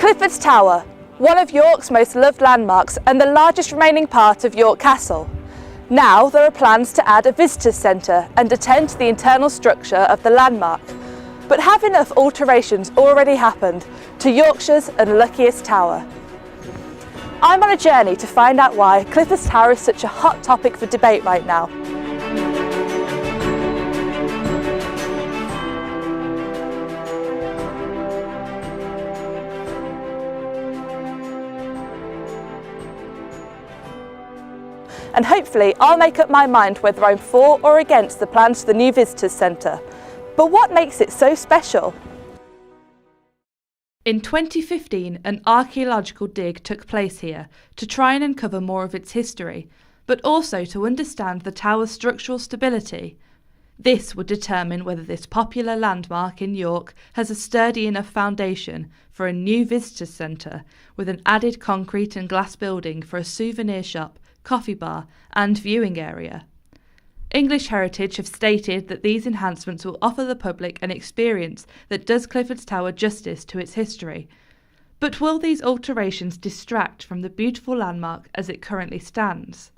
Clifford's Tower, one of York's most loved landmarks and the largest remaining part of York Castle. Now there are plans to add a visitors centre and attend to the internal structure of the landmark. But have enough alterations already happened to Yorkshire's Unluckiest Tower? I'm on a journey to find out why Clifford's Tower is such a hot topic for debate right now. And hopefully I'll make up my mind whether I'm for or against the plans for the new visitors centre. But what makes it so special? In 2015, an archaeological dig took place here to try and uncover more of its history, but also to understand the tower's structural stability. This would determine whether this popular landmark in York has a sturdy enough foundation for a new visitors centre with an added concrete and glass building for a souvenir shop, coffee bar and viewing area. English Heritage have stated that these enhancements will offer the public an experience that does Clifford's Tower justice to its history. But will these alterations distract from the beautiful landmark as it currently stands?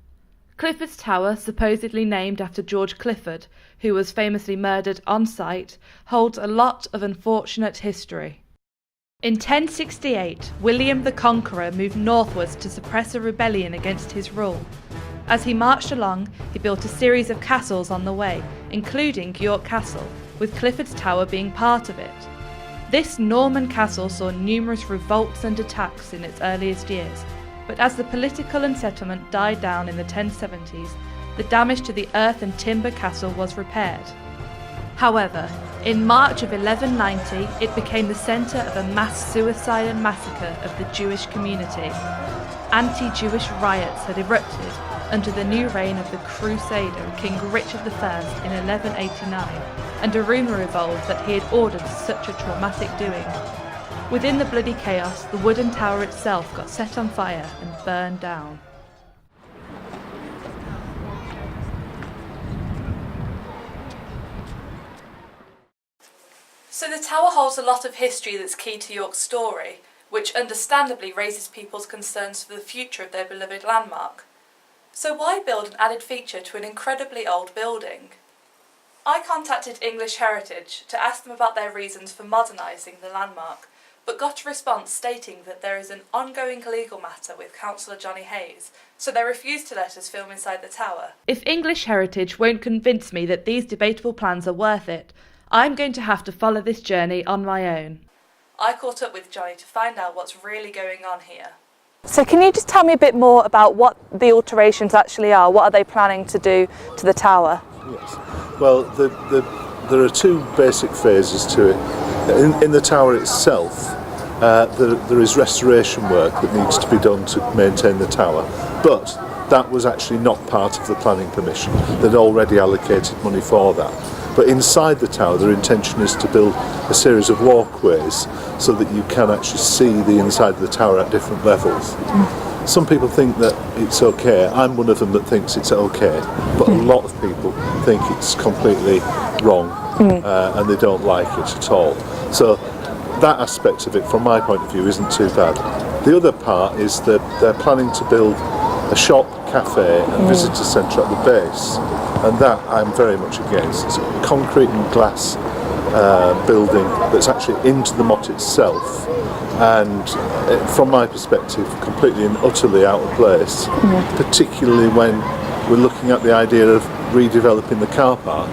Clifford's Tower, supposedly named after George Clifford, who was famously murdered on site, holds a lot of unfortunate history. In 1068, William the Conqueror moved northwards to suppress a rebellion against his rule. As he marched along, he built a series of castles on the way, including York Castle, with Clifford's Tower being part of it. This Norman castle saw numerous revolts and attacks in its earliest years, but as the political unsettlement died down in the 1070s, the damage to the earth and timber castle was repaired. However, in March of 1190, it became the centre of a mass suicide and massacre of the Jewish community. Anti-Jewish riots had erupted under the new reign of the Crusader King Richard I in 1189, and a rumour evolved that he had ordered such a traumatic doing. Within the bloody chaos, the wooden tower itself got set on fire and burned down. So the tower holds a lot of history that's key to York's story, which understandably raises people's concerns for the future of their beloved landmark. So why build an added feature to an incredibly old building? I contacted English Heritage to ask them about their reasons for modernising the landmark, but got a response stating that there is an ongoing legal matter with Councillor Johnny Hayes, so they refused to let us film inside the tower. If English Heritage won't convince me that these debatable plans are worth it, I'm going to have to follow this journey on my own. I caught up with Johnny to find out what's really going on here. So can you just tell me a bit more about what the alterations actually are? What are they planning to do to the tower? Yes. Well, there are two basic phases to it. In the tower itself, there is restoration work that needs to be done to maintain the tower, but that was actually not part of the planning permission. They'd already allocated money for that. But inside the tower, their intention is to build a series of walkways so that you can actually see the inside of the tower at different levels. Some people think that it's okay. I'm one of them that thinks it's okay, but a lot of people think it's completely wrong and they don't like it at all. So that aspect of it, from my point of view, isn't too bad. The other part is that they're planning to build a shop, cafe and visitor centre at the base, and that I'm very much against. It's a concrete and glass building that's actually into the motte itself, and from my perspective completely and utterly out of place, particularly when we're looking at the idea of redeveloping the car park.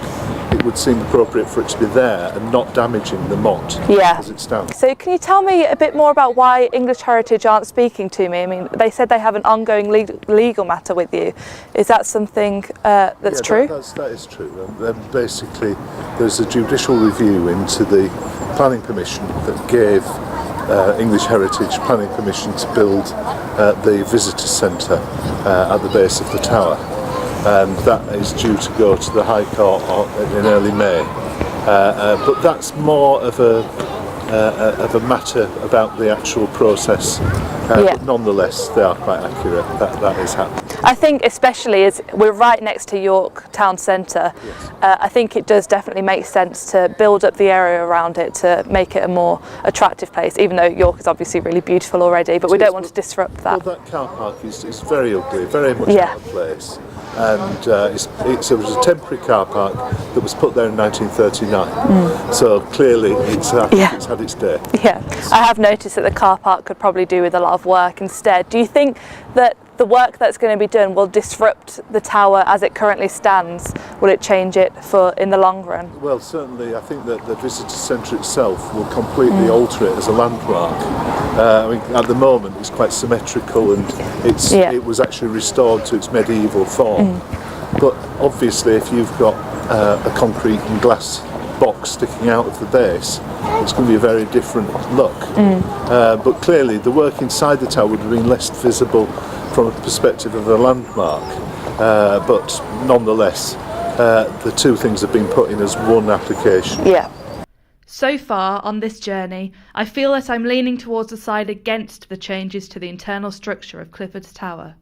It would seem appropriate for it to be there and not damaging the motte as it stands. So can you tell me a bit more about why English Heritage aren't speaking to me? I mean, they said they have an ongoing legal matter with you. Is that something that's true? That is true. Basically, there's a judicial review into the planning permission that gave English Heritage planning permission to build the visitor centre at the base of the tower. And that is due to go to the High Court in early May. But that's more of a matter about the actual process. But nonetheless, they are quite accurate. That is happening. I think especially as we're right next to York town centre, Yes. I think it does definitely make sense to build up the area around it to make it a more attractive place, even though York is obviously really beautiful already, but we don't want to disrupt that. Well, that car park is very ugly, very much Yeah. out of place. And it was a temporary car park that was put there in 1939. So clearly it's had its day. Yeah, I have noticed that the car park could probably do with a lot of work instead. Do you think that the work that's going to be done will disrupt the tower as it currently stands? Will it change it in the long run? Well, certainly I think that the visitor centre itself will completely alter it as a landmark. I mean, at the moment it's quite symmetrical and it was actually restored to its medieval form. But obviously if you've got a concrete and glass box sticking out of the base, it's going to be a very different look. But clearly the work inside the tower would have been less visible from a perspective of a landmark, but nonetheless the two things have been put in as one application. Yeah. So far on this journey, I feel that I'm leaning towards the side against the changes to the internal structure of Clifford's Tower,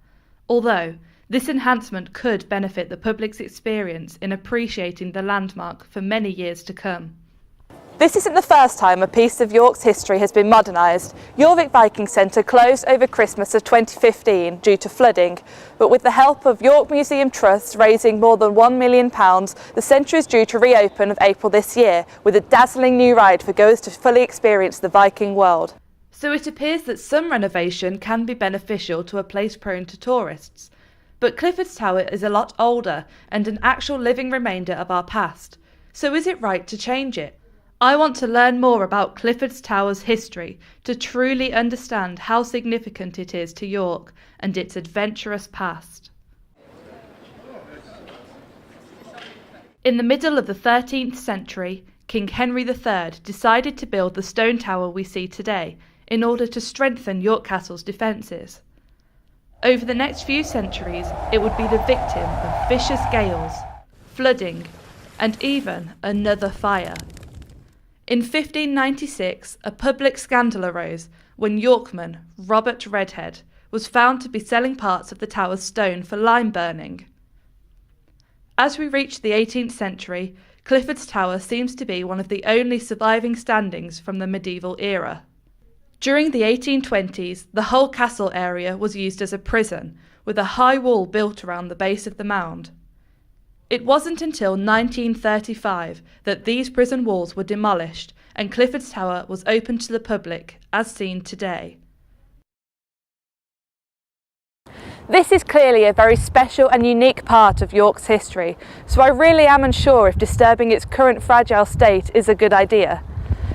although this enhancement could benefit the public's experience in appreciating the landmark for many years to come. This isn't the first time a piece of York's history has been modernised. Jorvik Viking Centre closed over Christmas of 2015 due to flooding, but with the help of York Museum Trust raising more than £1 million, the centre is due to reopen of April this year with a dazzling new ride for goers to fully experience the Viking world. So it appears that some renovation can be beneficial to a place prone to tourists. But Clifford's Tower is a lot older and an actual living remainder of our past. So is it right to change it? I want to learn more about Clifford's Tower's history to truly understand how significant it is to York and its adventurous past. In the middle of the 13th century, King Henry III decided to build the stone tower we see today in order to strengthen York Castle's defences. Over the next few centuries, it would be the victim of vicious gales, flooding, and even another fire. In 1596, a public scandal arose when Yorkman Robert Redhead was found to be selling parts of the tower's stone for lime burning. As we reach the 18th century, Clifford's Tower seems to be one of the only surviving standings from the medieval era. During the 1820s, the whole castle area was used as a prison, with a high wall built around the base of the mound. It wasn't until 1935 that these prison walls were demolished and Clifford's Tower was opened to the public, as seen today. This is clearly a very special and unique part of York's history, so I really am unsure if disturbing its current fragile state is a good idea.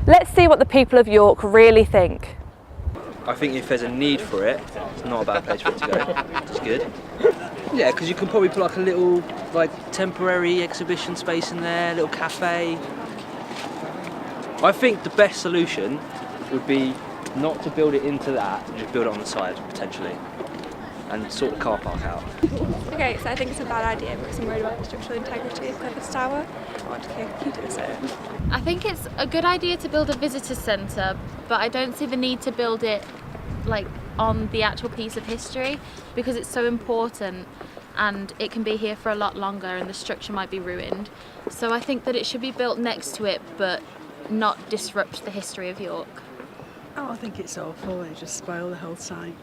Let's see what the people of York really think. I think if there's a need for it, it's not a bad place for it to go. It's good. Yeah, because you can probably put like a little temporary exhibition space in there, a little cafe. I think the best solution would be not to build it into that, and just build it on the side potentially, and sort the car park out. Okay, so I think it's a bad idea because I'm worried about the structural integrity of Clifford's Tower. I want to keep it the same. I think it's a good idea to build a visitor centre, but I don't see the need to build it on the actual piece of history because it's so important and it can be here for a lot longer and the structure might be ruined. So I think that it should be built next to it but not disrupt the history of York. Oh, I think it's awful. They just spoil the whole site.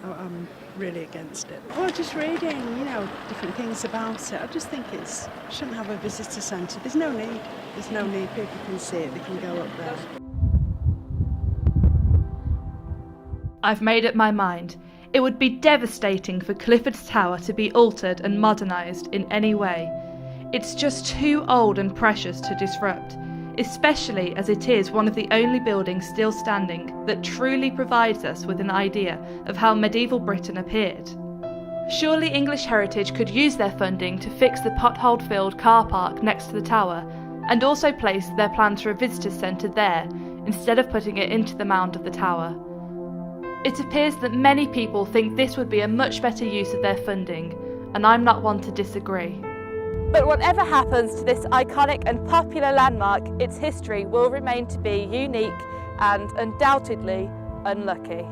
I'm really against it. Oh, just reading, different things about it. I just think it shouldn't have a visitor centre. There's no need. There's no need. People can see it. They can go up there. I've made up my mind. It would be devastating for Clifford's Tower to be altered and modernised in any way. It's just too old and precious to disrupt, especially as it is one of the only buildings still standing that truly provides us with an idea of how medieval Britain appeared. Surely English Heritage could use their funding to fix the pothole-filled car park next to the tower and also place their plans for a visitor centre there instead of putting it into the mound of the tower. It appears that many people think this would be a much better use of their funding, and I'm not one to disagree. But whatever happens to this iconic and popular landmark, its history will remain to be unique and undoubtedly unlucky.